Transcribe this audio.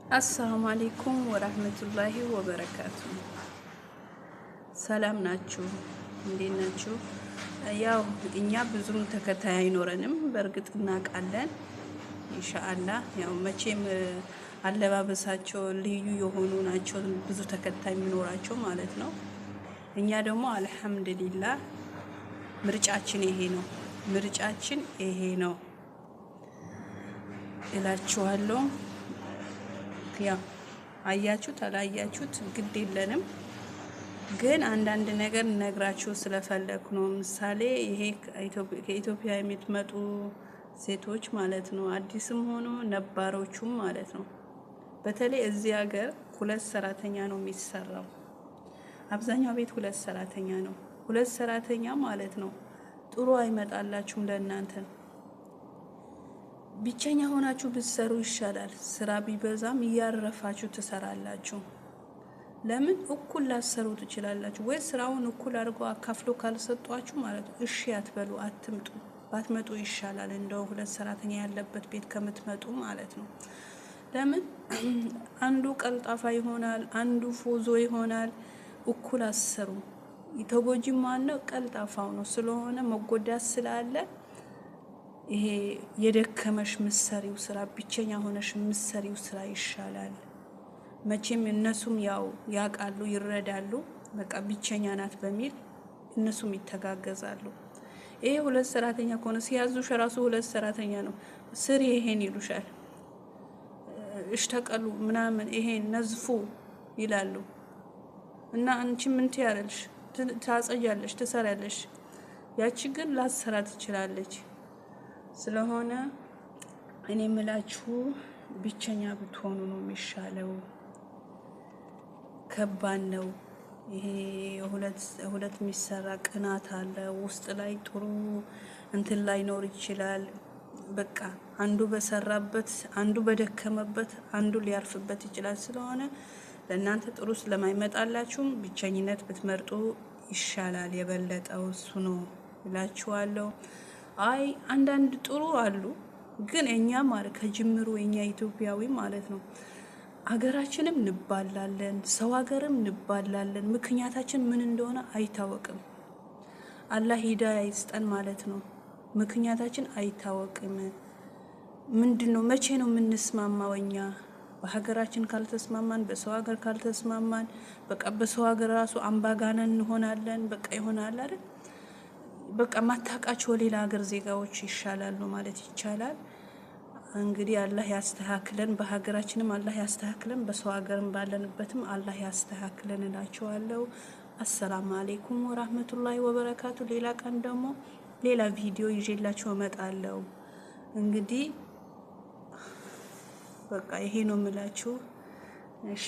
አሰላሙ አለይኩም ወራህመቱላሂ ወበረካቱ። ሰላም ናችሁ? እንዴት ናችሁ? ያው እኛ ብዙም ተከታይ አይኖረንም፣ በእርግጥ እናውቃለን። ኢንሻአላህ ያው መቼም አለባበሳቸው ልዩ የሆኑ ናቸው፣ ብዙ ተከታይ የሚኖራቸው ማለት ነው። እኛ ደግሞ አልሐምዱሊላህ ምርጫችን ይሄ ነው፣ ምርጫችን ይሄ ነው እላችኋለሁ። ያው አያችሁት አላያችሁት ግድ የለንም፣ ግን አንዳንድ ነገር ነግራችሁ ስለፈለኩ ነው። ምሳሌ ይሄ ከኢትዮጵያ የምትመጡ ሴቶች ማለት ነው፣ አዲስም ሆኖ ነባሮቹም ማለት ነው። በተለይ እዚህ ሀገር ሁለት ሰራተኛ ነው የሚሰራው። አብዛኛው ቤት ሁለት ሰራተኛ ነው። ሁለት ሰራተኛ ማለት ነው ጥሩ አይመጣላችሁም ለእናንተ። ብቸኛ ሆናችሁ ብትሰሩ ይሻላል። ስራ ቢበዛም እያረፋችሁ ትሰራላችሁ። ለምን እኩል ላሰሩ ትችላላችሁ ወይ? ስራውን እኩል አድርጎ አካፍሎ ካልሰጧችሁ ማለት ነው እሺ አትበሉ፣ አትምጡ። ባትመጡ ይሻላል እንደው ሁለት ሰራተኛ ያለበት ቤት ከምትመጡ ማለት ነው። ለምን አንዱ ቀልጣፋ ይሆናል፣ አንዱ ፎዞ ይሆናል። እኩል አሰሩ። ተጎጂ ማነው? ቀልጣፋው ነው። ስለሆነ መጎዳት ስላለ ይሄ የደከመሽ ምሰሪው ስራ ብቸኛ ሆነሽ ምሰሪው ስራ ይሻላል። መቼም እነሱም ያው ያውቃሉ፣ ይረዳሉ። በቃ ብቸኛ ናት በሚል እነሱም ይተጋገዛሉ። ይሄ ሁለት ሰራተኛ ከሆነ ሲያዙሽ ራሱ ሁለት ሰራተኛ ነው ስሪ ይሄን ይሉሻል። እሽተቀሉ ምናምን ይሄን ነዝፉ ይላሉ። እና አንቺ ምን ትያለሽ? ታጸጃለሽ፣ ትሰራለሽ። ያቺ ግን ላሰራ ትችላለች። ስለሆነ እኔ የምላችሁ ብቸኛ ብትሆኑ ነው የሚሻለው። ከባድ ነው ይሄ ሁለት የሚሰራ ቅናት አለ ውስጥ ላይ። ጥሩ እንትን ላይኖር ይችላል። በቃ አንዱ በሰራበት አንዱ በደከመበት አንዱ ሊያርፍበት ይችላል። ስለሆነ ለእናንተ ጥሩ ስለማይመጣላችሁም ብቸኝነት ብትመርጡ ይሻላል። የበለጠው እሱ ነው እላችኋለሁ። አይ አንዳንድ ጥሩ አሉ፣ ግን እኛ ማለት ከጅምሩ የኛ ኢትዮጵያዊ ማለት ነው ሀገራችንም እንባላለን፣ ሰው ሀገርም እንባላለን። ምክንያታችን ምን እንደሆነ አይታወቅም። አላህ ሂዳያ ይስጠን ማለት ነው። ምክንያታችን አይታወቅም። ምንድነው? መቼ ነው የምንስማማው? እኛ በሀገራችን ካልተስማማን፣ በሰው ሀገር ካልተስማማን፣ በቃ በሰው ሀገር ራሱ አምባጋነን እንሆናለን። በቃ ይሆናል አይደል? በቃ ማታቃቸው ሌላ ሀገር ዜጋዎች ይሻላሉ ማለት ይቻላል። እንግዲህ አላህ ያስተካክለን፣ በሀገራችንም አላህ ያስተካክለን፣ በሰው ሀገርም ባለንበትም አላህ ያስተካክለን እላችኋለሁ። አሰላሙ አለይኩም ወራህመቱላሂ ወበረካቱ። ሌላ ቀን ደግሞ ሌላ ቪዲዮ ይዤላችሁ እመጣለሁ። እንግዲህ በቃ ይሄ ነው የምላችሁ። እሺ